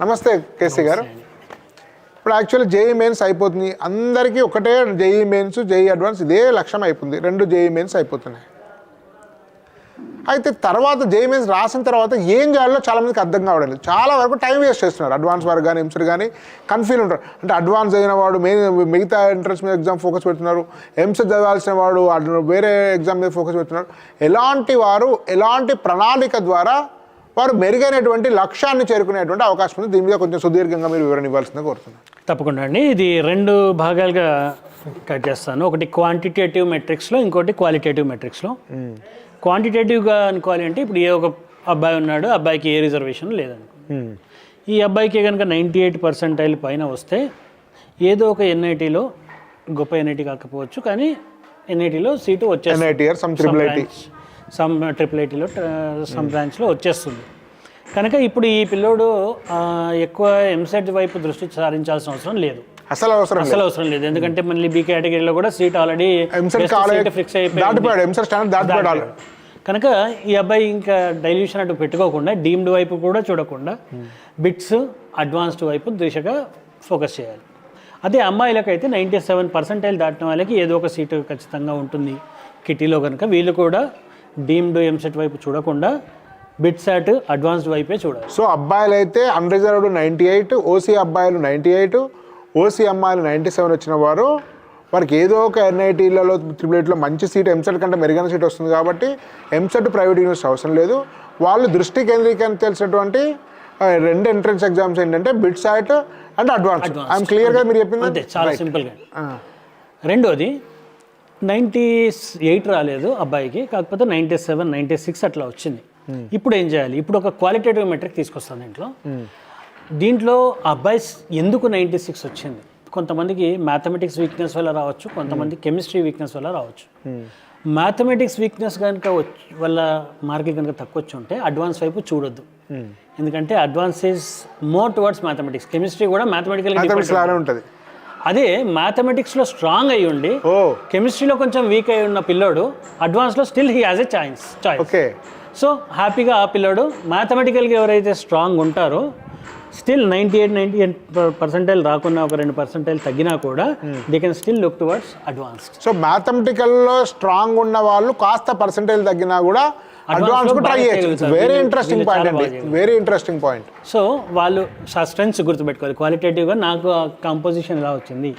నమస్తే కేసీ గారు. ఇప్పుడు యాక్చువల్లీ జేఈ మెయిన్స్ అయిపోతుంది, అందరికీ ఒకటే జేఈ మెయిన్స్ జేఈ అడ్వాన్స్ ఇదే లక్ష్యం అయిపోతుంది, 2 జేఈ మెయిన్స్ అయిపోతున్నాయి. అయితే తర్వాత జేఈ మెయిన్స్ రాసిన తర్వాత ఏం చేయాలో చాలామందికి అర్థం కావడం లేదు. చాలా వరకు టైం వేస్ట్ చేస్తున్నారు. అడ్వాన్స్ వరకు కానీ ఎంసెట్ కానీ కన్ఫ్యూజ్ ఉంటారు. అంటే అడ్వాన్స్ అయిన వాడు మిగతా ఎంట్రన్స్ మీద ఎగ్జామ్ ఫోకస్ పెడుతున్నారు, ఎంసెట్ చదవాల్సిన వాడు వేరే ఎగ్జామ్ మీద ఫోకస్ పెడుతున్నారు. ఎలాంటి ప్రణాళిక ద్వారా వారు మెరుగైనటువంటి లక్ష్యాన్ని చేరుకునేటువంటి అవకాశం ఉంది. దీని మీద కొంచెం సుదీర్ఘంగా మీరు వివరణ ఇవ్వాల్సిందిగా కోరుతున్నాను. తప్పకుండా అండి. ఇది 2 భాగాలుగా కట్ చేస్తాను. ఒకటి క్వాంటిటేటివ్ మెట్రిక్స్లో, ఇంకోటి క్వాలిటేటివ్ మెట్రిక్స్లో. క్వాంటిటేటివ్గా అనుకోవాలి అంటే ఇప్పుడు ఏ ఒక అబ్బాయి ఉన్నాడు, అబ్బాయికి ఏ రిజర్వేషన్ లేదనుకో, ఈ అబ్బాయికి కనుక 98% పైన వస్తే ఏదో ఒక ఎన్ఐటీలో, గొప్ప ఎన్ఐటీ కాకపోవచ్చు కానీ ఎన్ఐటీలో సీటు వచ్చేస్తుంది, సమ్ ట్రిపుల్ ఐటీలో సమ్ బ్రాంచ్లో వచ్చేస్తుంది. కనుక ఇప్పుడు ఈ పిల్లోడు ఎక్కువ ఎంసెట్ వైపు దృష్టి సారించాల్సిన అవసరం లేదు, అసలు అవసరం లేదు. ఎందుకంటే మళ్ళీ బి కేటగిరీలో కూడా సీట్ ఆల్రెడీ ఫిక్స్ అయిపోయింది. కనుక ఈ అబ్బాయి ఇంకా డైల్యూషన్ అటు పెట్టుకోకుండా, డీమ్డ్ వైపు కూడా చూడకుండా బిట్స్ అడ్వాన్స్డ్ వైపు దిశగా ఫోకస్ చేయాలి. అదే అమ్మాయిలకైతే 97% దాటిన వాళ్ళకి ఏదో ఒక సీటు ఖచ్చితంగా ఉంటుంది కిటీలో. కనుక వీళ్ళు కూడా డీమ్డ్ ఎంసెట్ వైపు చూడకుండా బిట్సాట్ అడ్వాన్స్డ్ వైపే చూడాలి. సో అబ్బాయిలు అయితే అన్రిజర్వ్డ్ 98, ఓసీ అబ్బాయిలు 98, ఓసీ అమ్మాయిలు 97 వచ్చిన వారికి ఏదో ఒక ఎన్ఐటీలలో, ట్రిపుల్ ఐటీలో మంచి సీట్, ఎంసెట్ కంటే మెరుగైన సీట్ వస్తుంది కాబట్టి ఎంసెట్ ప్రైవేట్ యూనివర్సిటీ అవసరం లేదు. వాళ్ళు దృష్టి కేంద్రీకరించాల్సినటువంటి 2 ఎంట్రన్స్ ఎగ్జామ్స్ ఏంటంటే బిట్సాట్ అండ్ అడ్వాన్స్. ఐఎమ్ క్లియర్గా మీరు చెప్పింది చాలా సింపుల్గా. రెండోది 98 రాలేదు అబ్బాయికి, కాకపోతే 97, 96 అట్లా వచ్చింది. ఇప్పుడు ఏం చేయాలి? ఇప్పుడు ఒక క్వాలిటేటివ్ మెట్రిక్ తీసుకొస్తాను దీంట్లో అబ్బాయి ఎందుకు 96 వచ్చింది. కొంతమందికి మ్యాథమెటిక్స్ వీక్నెస్ వల్ల రావచ్చు, కొంతమంది కెమిస్ట్రీ వీక్నెస్ వల్ల రావచ్చు. మ్యాథమెటిక్స్ వీక్నెస్ కనుక వల్ల మార్కులు కనుక తక్కువ వచ్చి ఉంటే అడ్వాన్స్ వైపు చూడొద్దు. ఎందుకంటే advance is more towards mathematics. Chemistry కూడా మ్యాథమెటికల్ ఉంటుంది. అదే మ్యాథమెటిక్స్లో స్ట్రాంగ్ అయ్యి ఉండి కెమిస్ట్రీలో కొంచెం వీక్ అయి ఉన్న పిల్లోడు అడ్వాన్స్లో still he has a choice. So హ్యాపీగా ఆ పిల్లోడు మ్యాథమెటికల్గా ఎవరైతే స్ట్రాంగ్ ఉంటారో స్టిల్ 98% రాకున్నా ఒక 2% తగ్గినా కూడా they can still look towards advanced. So మ్యాథమెటికల్లో స్ట్రాంగ్ ఉన్న వాళ్ళు కాస్త పర్సెంటేజ్ తగ్గినా కూడా అడ్వాన్స్ ట్రై చేయొచ్చు. వెరీ ఇంట్రెస్టింగ్ పాయింట్ అండి, వెరీ ఇంట్రెస్టింగ్ పాయింట్. సో వాళ్ళు స్ట్రెంగ్స్ గుర్తుపెట్టుకోవాలి. క్వాలిటేటివ్గా నాకు కంపోజిషన్ ఎలా వచ్చింది,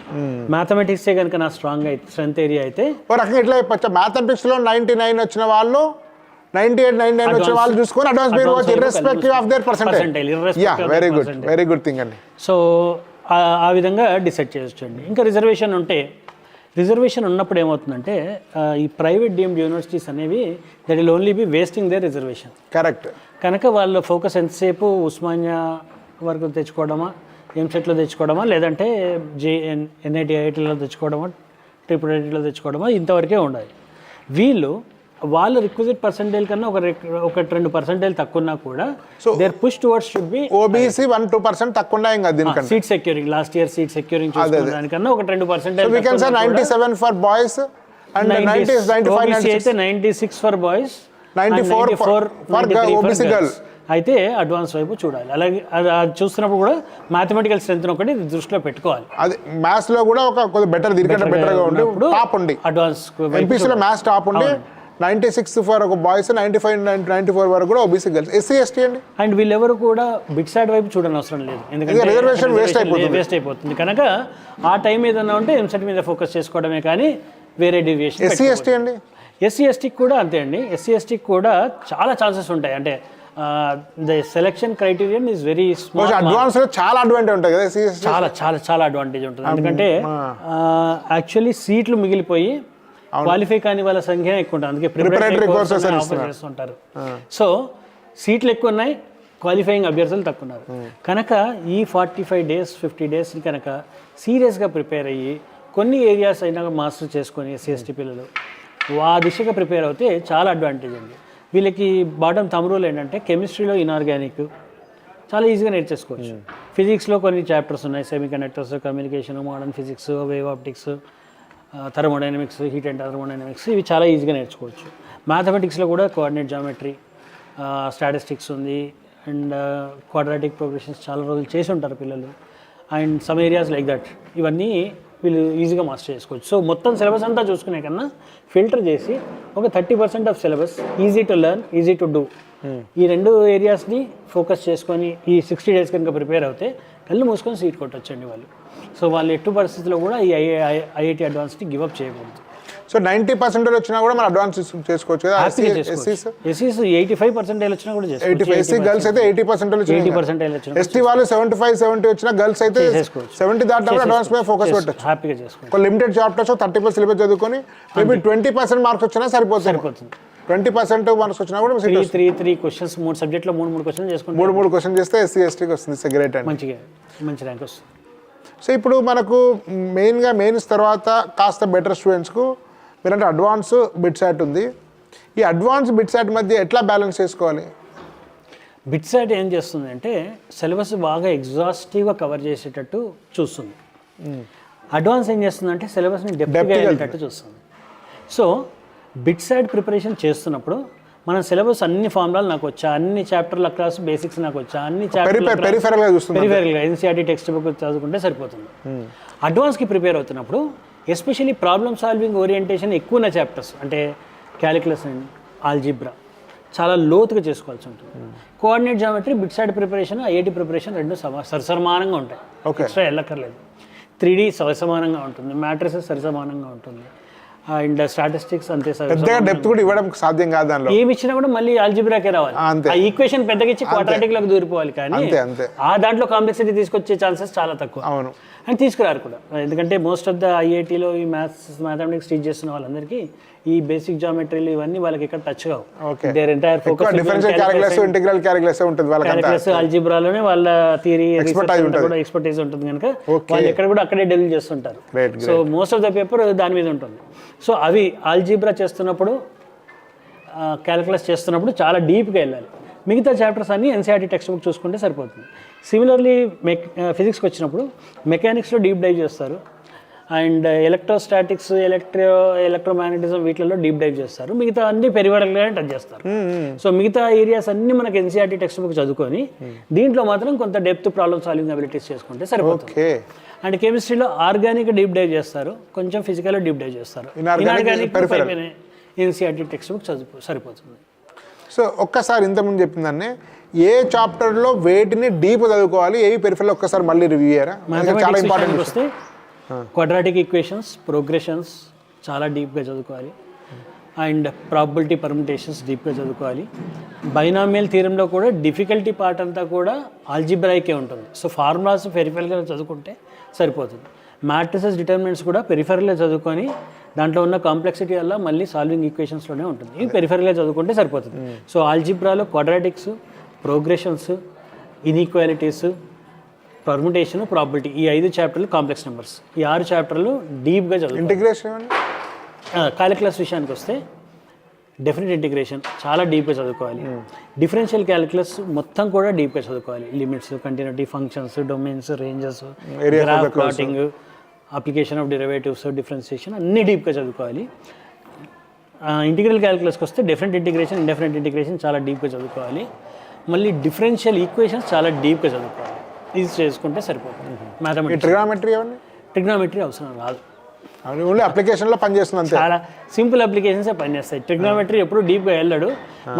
మ్యాథమెటిక్సే కనుక నా స్ట్రెంత్ ఏరియా అయితే ఒక రకంగా ఇట్లా చెప్పచ్చు. మ్యాథమెటిక్స్లో 99 వచ్చిన వాళ్ళు 98, 99 వచ్చిన వాళ్ళు చూసుకొని అడ్వాన్స్ పెట్టుకోవచ్చు irrespective of their percentage. Very good thing అండి. సో ఆ విధంగా డిసైడ్ చేయొచ్చండి. ఇంకా రిజర్వేషన్ ఉంటే, రిజర్వేషన్ ఉన్నప్పుడు ఏమవుతుందంటే ఈ ప్రైవేట్ డీమ్డ్ యూనివర్సిటీస్ అనేవి that will only B wasting there reservation. Correct. కనుక వాళ్ళ ఫోకస్ ఎంతసేపు ఉస్మానియా వరకు తెచ్చుకోవడమా, ఎంసెట్లో తెచ్చుకోవడమా, లేదంటే ఎన్ఐటి ఐఐటీలో తెచ్చుకోవడమా, ట్రిపుల్ ఐటీలో తెచ్చుకోవడమా, ఇంతవరకే ఉండాలి. వాళ్ళ రిక్విజిట్ పర్సెంటేజ్ కన్నా ఒక 2% తక్కువన్నా కూడా their push towards should be OBC 1-2% తక్కువ ఇంకా దీనికన్నా seat securing. Last year seat securing చూసుకోవడానికన్నా ఒక 2%. So we can say 97 for boys and 95 అయితే 96 for boys, 94 for OBC girls అయితే అడ్వాన్స్ వైపు చూడాలి. అలాగే అది చూస్తున్నప్పుడు కూడా మ్యాథమెటికల్ స్ట్రెంత్ ఒకటి దృష్టిలో పెట్టుకోవాలి. అది మ్యాథ్స్ లో కూడా ఒక కొద్దిగా బెటర్గా ఉండి టాప్ ఉండి అడ్వాన్స్ ఎంపీసీలో మ్యాథ్స్ టాప్ ఉండి 96 ఫర్ ఒక బాయ్స్, 95, 94 వరకు కూడా ఓబీసీ గర్ల్స్. ఎస్సీ ఎస్టీ అండి. అండ్ వీళ్ళెవరు కూడా బిట్ సైడ్ వైపు చూడని అవసరం లేదు, ఎందుకంటే రిజర్వేషన్ వేస్ట్ అయిపోతుంది. కనుక ఆ టైం ఏదన్నా ఉంటే ఎంసెట్ మీద ఫోకస్ చేసుకోవడమే కానీ వేరే డీవియేషన్. ఎస్సీ ఎస్టీ అండి. ఎస్సీ ఎస్టీకి కూడా అంతే అండి. ఎస్సీ ఎస్టీకి కూడా చాలా ఛాన్సెస్ ఉంటాయి. అంటే the selection criterion is very small. Advance లో చాలా అడ్వాంటేజ్ ఉంటుంది కదా, చాలా చాలా చాలా అడ్వాంటేజ్ ఉంటుంది. ఎందుకంటే యాక్చువల్లీ సీట్లు మిగిలిపోయి క్వాలిఫై కాని వాళ్ళ సంఖ్య ఎక్కువ ఉంటుంది. అందుకే ప్రిపరేటరీ కోర్సెస్ చేస్తుంటారు. సో సీట్లు ఎక్కువ ఉన్నాయి, క్వాలిఫైయింగ్ అభ్యర్థులు తక్కువ ఉన్నారు. కనుక ఈ 45 days 50 days కనుక సీరియస్గా ప్రిపేర్ అయ్యి కొన్ని ఏరియాస్ అయినా మాస్టర్ చేసుకొని ఎస్సీ పిల్లలు ఆ దిశగా ప్రిపేర్ అవుతే చాలా అడ్వాంటేజ్ అండి. వీళ్ళకి బాటమ్ రూల్ ఏంటంటే కెమిస్ట్రీలో ఇనార్గానిక్ చాలా ఈజీగా నేర్చేసుకోవచ్చు. ఫిజిక్స్లో కొన్ని చాప్టర్స్ ఉన్నాయి, semi conductors, communication, modern physics, wave optics, thermodynamics, heat and thermodynamics, ఇవి చాలా ఈజీగా నేర్చుకోవచ్చు. మ్యాథమెటిక్స్లో కూడా కోఆర్డినేట్ జామెట్రీ, స్టాటిస్టిక్స్ ఉంది, అండ్ క్వాడ్రాటిక్ ప్రోగ్రెషన్స్ చాలా రోజులు చేసి ఉంటారు పిల్లలు, and some areas like that, ఇవన్నీ వీళ్ళు ఈజీగా మాస్టర్ చేసుకోవచ్చు. సో మొత్తం సిలబస్ అంతా చూసుకునే కన్నా ఫిల్టర్ చేసి ఒక 30% of syllabus easy to learn, easy to do, ఈ రెండు ఏరియాస్ని ఫోకస్ చేసుకొని ఈ 60 days కనుక ప్రిపేర్ అవుతే కళ్ళు మూసుకొని సీట్ కొట్టొచ్చండి వాళ్ళు. సో వాళ్ళు ఎట్టి పరిస్థితుల్లో కూడా ఈ ఐఐటి అడ్వాన్స్ని గివప్ చేయకూడదు. సో 90% వచ్చినా కూడా మనం అడ్వాన్స్ చేసుకోవచ్చు కదా. ఎస్సీస్ 85% వచ్చినా కూడా చేసుకోవచ్చు. ఎస్సీ గర్ల్స్ అయితే 80% 80% వచ్చినా ఎస్టీ వాళ్ళు 75-70 వచ్చిన గర్ల్స్ అయితే 70 దాటినా కూడా అడ్వాన్స్ మీద ఫోకస్ పెట్టచ్చు. హ్యాపీగా చేసుకోవచ్చు. ఒక లిమిటెడ్ చాప్టర్స్ 30% సిలబస్ చదువుకొని మేబీ 20% మార్క్స్ వచ్చినా సరిపోతుంది. 20% మార్క్స్ వచ్చినా కూడా 3 క్వశ్చన్స్ 3 సబ్జెక్ట్లో 3 క్వశ్చన్స్ చేసుకుంటే 3 క్వశ్చన్ చేస్తే ఎస్సీ ఎస్టీకి వస్తుంది. గ్రేట్ అండి, మంచి ర్యాంక్ వస్తుంది. సో ఇప్పుడు మనకు మెయిన్స్ తర్వాత కాస్త బెటర్ స్టూడెంట్స్కు మీరంటే అడ్వాన్స్ బిట్సాట్ ఉంది. ఈ అడ్వాన్స్ బిట్సాట్ మధ్య ఎట్లా బ్యాలెన్స్ చేసుకోవాలి? బిట్సాట్ ఏం చేస్తుంది అంటే సిలబస్ బాగా ఎగ్జాస్టివ్గా కవర్ చేసేటట్టు చూస్తుంది. అడ్వాన్స్ ఏం చేస్తుంది అంటే సిలబస్ని డెప్త్గా వెళ్ళేటట్టు చూస్తుంది. సో బిట్సాట్ ప్రిపరేషన్ చేస్తున్నప్పుడు మన సిలబస్ అన్ని ఫార్ములాలు నాకు వచ్చా, అన్ని చాప్టర్ల క్లాస్ బేసిక్స్ నాకు వచ్చా, అన్ని పెరిఫెరల్గా ఎన్సీఆర్టీ టెక్స్ట్ బుక్ చదువుకుంటే సరిపోతుంది. అడ్వాన్స్కి ప్రిపేర్ అవుతున్నప్పుడు ఎస్పెషల్లీ ప్రాబ్లమ్ సాల్వింగ్ ఓరియంటేషన్ ఎక్కువ ఉన్న చాప్టర్స్ అంటే క్యాలిక్యులస్ అండ్ ఆల్జీబ్రా చాలా లోతుగా చేసుకోవాల్సి ఉంటుంది. Coordinate geometry, BITSAT preparation, IIT preparation రెండు సరిసమానంగా ఉంటాయి, ఎక్స్ట్రా వెళ్ళక్కర్లేదు. 3D సరిసమానంగా ఉంటుంది, మ్యాట్రిసెస్ సరిసమానంగా ఉంటుంది, అండ్ స్టాటిస్టిక్స్ అంతే. డెప్త్ కూడా ఇవ్వడం సాధ్యం కాదు, దానిలో ఏమి ఇచ్చినా కూడా మళ్ళీ ఆల్జీబ్రాకే రావాలి. ఆ ఈక్వేషన్ పెద్దగా ఇచ్చి క్వాడ్రాటిక్ లోకి దూరిపోవాలి, కానీ ఆ దాంట్లో కాంప్లెక్సిటీ తీసుకొచ్చే ఛాన్సెస్ చాలా తక్కువ, అండ్ తీసుకురారు కూడా. ఎందుకంటే మోస్ట్ ఆఫ్ ద ఐఐటీలో ఈ మ్యాథమెటిక్స్ టీచ్ చేస్తున్న వాళ్ళందరికీ ఈ బేసిక్ జామెట్రీలు ఇవన్నీ వాళ్ళకి ఇక్కడ టచ్ కావు. దేర్ ఎంటైర్ ఫోకస్ క్యాలిక్యులస్ ఆల్జీబ్రాలోనే వాళ్ళ థియరీ కూడా ఎక్స్పర్టైజ్ ఉంటుంది కనుక వాళ్ళు ఎక్కడ కూడా అక్కడే డెవలప్ చేస్తుంటారు. So most of the paper దాని మీద ఉంటుంది. సో అవి ఆల్జీబ్రా చేస్తున్నప్పుడు, క్యాలిక్యులస్ చేస్తున్నప్పుడు చాలా డీప్గా వెళ్ళాలి. మిగతా చాప్టర్స్ అన్నీ ఎన్సీఆర్టీ టెక్స్ట్ బుక్ చూసుకుంటే సరిపోతుంది. సిమిలర్లీ ఫిజిక్స్కి వచ్చినప్పుడు మెకానిక్స్లో డీప్ డైవ్ చేస్తారు, అండ్ ఎలక్ట్రోస్టాటిక్స్, ఎలక్ట్రోమాగ్నెటిజం వీటిలో డీప్ డైవ్ చేస్తారు. మిగతా అన్ని పెరిఫెరల్గానే టచ్ చేస్తారు. సో మిగతా ఏరియాస్ అన్నీ మనకి ఎన్సీఆర్టీ టెక్స్ట్ బుక్ చదువుకొని దీంట్లో మాత్రం కొంత డెప్త్ ప్రాబ్లమ్ సాల్వింగ్ అబిలిటీస్ చేసుకుంటే సరిపోతుంది. అండ్ కెమిస్ట్రీలో ఆర్గానిక్ డీప్ డైవ్ చేస్తారు, కొంచెం ఫిజికల్లో డీప్ డైవ్ చేస్తారు. ఇన్ఆర్గానిక్ ఎన్సీఆర్టీ టెక్స్ట్ బుక్ సరిపోతుంది. సో ఒక్కసారి ఇంతకుముందు చెప్పిందాన్ని ఏ చాప్టర్లో వేటిని డీప్ చదువుకోవాలి, ఏవి పెరిఫెరల్ ఒక్కసారి మళ్ళీ రివ్యూ చేయరా? చాలా ఇంపార్టెంట్ వస్తే క్వాడ్రాటిక్ ఈక్వేషన్స్, ప్రోగ్రెషన్స్ చాలా డీప్గా చదువుకోవాలి, అండ్ ప్రాబబిలిటీ పర్ముటేషన్స్ డీప్గా చదువుకోవాలి. బైనామియల్ థియరంలో కూడా డిఫికల్టీ పార్ట్ అంతా కూడా ఆల్జీబ్రాయికే ఉంటుంది. సో ఫార్ములాస్ పెరిఫెరల్గా చదువుకుంటే సరిపోతుంది. మ్యాట్రిసెస్ డిటర్మినెంట్స్ కూడా పెరిఫెరల్గా చదువుకొని దాంట్లో ఉన్న కాంప్లెక్సిటీ వల్ల మళ్ళీ సాల్వింగ్ ఈక్వేషన్స్లోనే ఉంటుంది. ఇవి పెరిఫెరల్గా చదువుకుంటే సరిపోతుంది. సో ఆల్జీబ్రాలో quadratics, progressions, inequalities, permutation, probability, ఈ 5 చాప్టర్లు కాంప్లెక్స్ నెంబర్స్. ఈ 6 చాప్టర్లు డీప్గా చదువు. ఇంటిగ్రేషన్, క్యాలిక్యులస్ విషయానికి వస్తే డెఫినెట్ ఇంటిగ్రేషన్ చాలా డీప్గా చదువుకోవాలి. డిఫరెన్షియల్ క్యాలిక్యులస్ మొత్తం కూడా డీప్గా చదువుకోవాలి. Limits, continuity, functions, domains, ranges, graph plotting, application of derivatives, differentiation అన్నీ డీప్గా చదువుకోవాలి. ఇంటిగ్రల్ క్యాలిక్యులస్కి వస్తే డెఫినెట్ ఇంటిగ్రేషన్, ఇండెఫినెట్ ఇంటిగ్రేషన్ చాలా డీప్గా చదువుకోవాలి. మళ్ళీ డిఫరెన్షియల్ ఈక్వేషన్స్ చాలా డీప్గా చదువుకోవాలి. ఇది చేసుకుంటే సరిపోతుంది. మ్యాథమెటిక్స్, ట్రిగ్నామెట్రీ అవసరం రాదు, ఓన్లీ అప్లికేషన్లో పనిచేస్తుంది అంతే. చాలా సింపుల్ అప్లికేషన్సే పనిచేస్తాయి. ట్రిగ్నామెట్రీ ఎప్పుడు డీప్గా వెళ్ళాడు.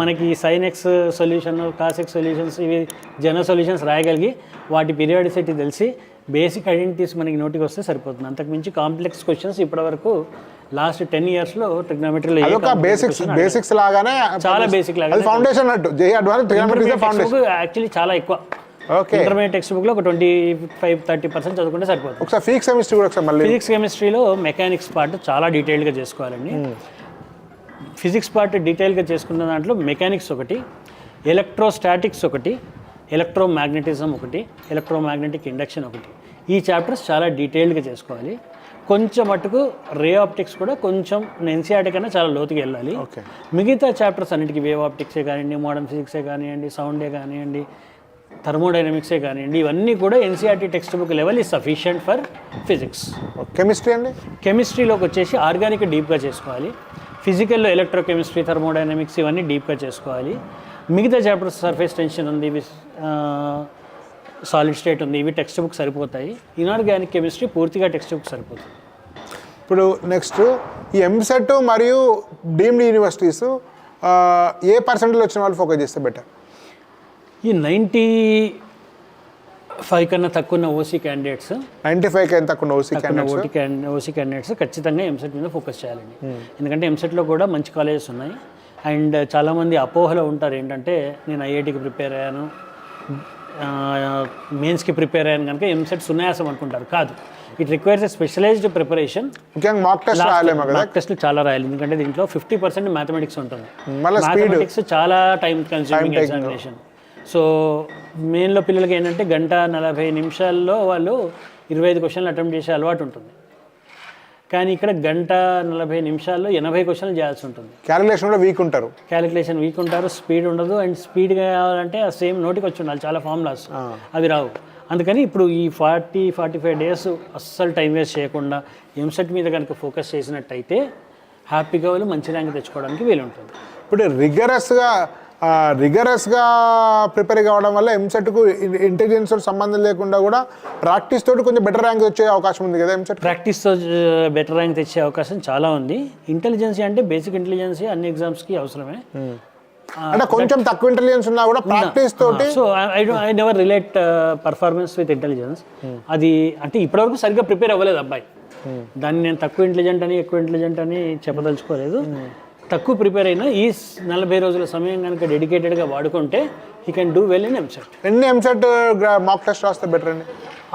మనకి sign X solution, cos X solutions, ఇవి జనరల్ సొల్యూషన్స్ రాయగలిగి వాటి పీరియాడిసిటీ తెలిసి బేసిక్ ఐడెంటిటీస్ మనకి నోటికి వస్తే సరిపోతుంది. అంతకుమించి కాంప్లెక్స్ క్వశ్చన్స్ ఇప్పటివరకు లాస్ట్ 10 yearsలో ట్రిగ్నామెట్రీలో బేసిక్స్ లాగానే చాలా బేసిక్ లాగా ఫౌండేషన్ అన్నట్టు. JEE advance trigonometry foundation actually చాలా ఎక్కువ. ఇంటర్మీడియట్ టెక్స్ట్ బుక్లో ఒక 25-30% చదువుకుంటే సరిపోతుంది. ఒకసారి ఫిజిక్స్ కెమిస్ట్రీ కూడా ఒకసారి మళ్ళీ ఫిజిక్స్ కెమిస్ట్రీలో మెకానిక్స్ పార్ట్ చాలా డీటెయిల్గా చేసుకోవాలండి. ఫిజిక్స్ పార్ట్ డీటెయిల్గా చేసుకున్న దాంట్లో మెకానిక్స్ ఒకటి, ఎలక్ట్రోస్టాటిక్స్ ఒకటి, ఎలక్ట్రోమాగ్నెటిజం ఒకటి, ఎలక్ట్రోమాగ్నెటిక్ ఇండక్షన్ ఒకటి. ఈ చాప్టర్స్ చాలా డీటెయిల్డ్గా చేసుకోవాలి. కొంచెం మటుకు రే ఆప్టిక్స్ కూడా కొంచెం ఎన్సీఆర్టీ కన్నా చాలా లోతుగా వెళ్ళాలి. మిగతా చాప్టర్స్ అన్నిటికీ వేవ్ ఆప్టిక్సే కానివ్వండి, మోడర్న్ ఫిజిక్సే కానివ్వండి, సౌండే కానివ్వండి, థర్మోడైనమిక్సే కానివ్వండి, ఇవన్నీ కూడా NCERT text book level is sufficient for physics. Chemistry అండి, కెమిస్ట్రీలోకి వచ్చేసి ఆర్గానిక్ డీప్గా చేసుకోవాలి. ఫిజికల్లో ఎలక్ట్రోకెమిస్ట్రీ, థర్మోడైనమిక్స్ ఇవన్నీ డీప్గా చేసుకోవాలి. మిగతా చాప్టర్స్ సర్ఫేస్ టెన్షన్ ఉంది, ఇవి సాలిడ్ స్టేట్ ఉంది, ఇవి టెక్స్ట్ బుక్ సరిపోతాయి. ఇనార్గానిక్ కెమిస్ట్రీ పూర్తిగా టెక్స్ట్ బుక్ సరిపోతుంది. ఇప్పుడు నెక్స్ట్ ఈ ఎంసెట్ మరియు డీమ్డ్ యూనివర్సిటీస్ ఏ పర్సెంటేజ్ వచ్చిన వాళ్ళు ఫోకస్ చేస్తే బెటర్? ఈ 95 కన్నా తక్కువ ఉన్న ఓసీ క్యాండిడేట్స్ 95 కన్నా తక్కువ ఓసీ క్యాండిడేట్స్ ఖచ్చితంగా ఎంసెట్ మీద ఫోకస్ చేయాలండి. ఎందుకంటే ఎంసెట్లో కూడా మంచి కాలేజెస్ ఉన్నాయి. అండ్ చాలామంది అపోహలో ఉంటారు ఏంటంటే నేను ఐఐటికి ప్రిపేర్ అయ్యాను, మెయిన్స్కి ప్రిపేర్ అయ్యాను కనుక ఎంసెట్ సున్నాయాసం అనుకుంటారు. కాదు, it requires a specialised preparation. ముఖ్యంగా మాక్ టెస్ట్లు చాలా రాయాలి, ఎందుకంటే దీంట్లో 50% మ్యాథమెటిక్స్ ఉంటుంది. మళ్ళీ మ్యాథమెటిక్స్ చాలా టైం కన్స్యూమింగ్ ఎగ్జామినేషన్. సో మెయిన్లో పిల్లలకి ఏంటంటే 1:40 నిమిషాల్లో వాళ్ళు 25 క్వశ్చన్లు అటెంప్ట్ చేసే అలవాటు ఉంటుంది. కానీ ఇక్కడ 1:40 నిమిషాల్లో 80 క్వశ్చన్లు చేయాల్సి ఉంటుంది. క్యాలిక్యులేషన్లో వీక్ ఉంటారు, స్పీడ్ ఉండదు. అండ్ స్పీడ్గా కావాలంటే ఆ సేమ్ నోటికి వచ్చి ఉండాలి, చాలా ఫార్ములాస్ అవి రావు. అందుకని ఇప్పుడు ఈ 40-45 డేస్ అస్సలు టైం వేస్ట్ చేయకుండా ఎంసెట్ మీద కనుక ఫోకస్ చేసినట్టయితే హ్యాపీగా వాళ్ళు మంచి ర్యాంక్ తెచ్చుకోవడానికి వీలు ఉంటుంది. ఇప్పుడు రిగరస్గా ప్రిపేర్ కావడం వల్ల ఎంసెట్కు ఇంటెలిజెన్స్ సంబంధం లేకుండా కూడా ప్రాక్టీస్ తోటి కొంచెం బెటర్ ర్యాంక్ వచ్చే అవకాశం ఉంది కదా ఎంసెట్? ప్రాక్టీస్తో బెటర్ ర్యాంక్ తెచ్చే అవకాశం చాలా ఉంది. ఇంటెలిజెన్సీ అంటే బేసిక్ ఇంటెలిజెన్సీ అన్ని ఎగ్జామ్స్కి అవసరమే. అంటే కొంచెం తక్కువ ఇంటెలిజెన్స్ ఉన్నా కూడా ప్రాక్టీస్ తోటి. So I never relate performance with intelligence. అది అంటే ఇప్పటివరకు సరిగ్గా ప్రిపేర్ అవ్వలేదు అబ్బాయి. దాన్ని నేను తక్కువ ఇంటెలిజెంట్ అని ఎక్కువ ఇంటెలిజెంట్ అని చెప్పదలుచుకోలేదు. తక్కువ ప్రిపేర్ అయినా ఈ 40 రోజుల సమయం కనుక డెడికేటెడ్గా వాడుకుంటే he can do well in EAMCET. ఎన్ని ఎంసెట్ మాక్ టెస్ట్ రాస్తే బెటర్ అండి?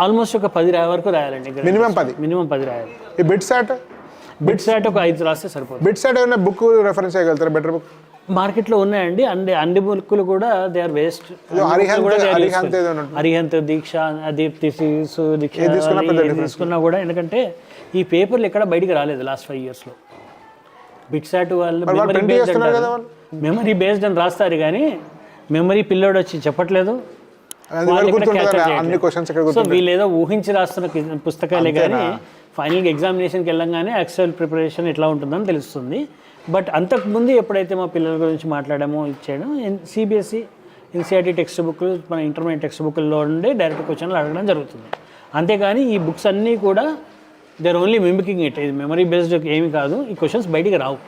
ఆల్మోస్ట్ ఒక 10 వరకు రాయాలండి. మినిమం 10 రాయాలి. ఈ బిట్ సాట్ ఒక 5 రాస్తే సరిపోతుంది. బిట్ సాట్ ఏమైనా బుక్ రెఫరెన్స్ చేయగలుగుతారా? బెటర్ బుక్ మార్కెట్లో ఉన్నాయండి. అన్ని బుక్లు కూడా దే ఆర్ వేస్ట్. అరిహంత్, దీక్ష, దీప్తి, దీక్ష తీసుకున్నా కూడా, ఎందుకంటే ఈ పేపర్లు ఎక్కడ బయటికి రాలేదు లాస్ట్ 5 yearsలో. బిట్సాట్ వాళ్ళు మెమరీ బేస్డ్ అని రాస్తారు, కానీ మెమరీ పిల్లోడు వచ్చి చెప్పట్లేదు. సో వీళ్ళు ఏదో ఊహించి రాస్తున్న పుస్తకాలే, కానీ ఫైనల్గా ఎగ్జామినేషన్కి వెళ్ళంగానే యాక్చువల్ ప్రిపరేషన్ ఎట్లా ఉంటుందని తెలుస్తుంది. బట్ అంతకుముందు ఎప్పుడైతే మా పిల్లల గురించి మాట్లాడామో ఇచ్చాడో, సిబిఎస్ఈ ఎన్సీఆర్టీ టెక్స్ట్ బుక్లు మన ఇంటర్మీడియట్ టెక్స్ట్ బుక్లో ఉండే డైరెక్ట్ క్వశ్చన్లు అడగడం జరుగుతుంది. అంతేగాని ఈ బుక్స్ అన్నీ కూడా they are only mimicking it. ఇది మెమరీ బేస్డ్ ఏమి కాదు, ఈ క్వశ్చన్స్ బయటికి రావు.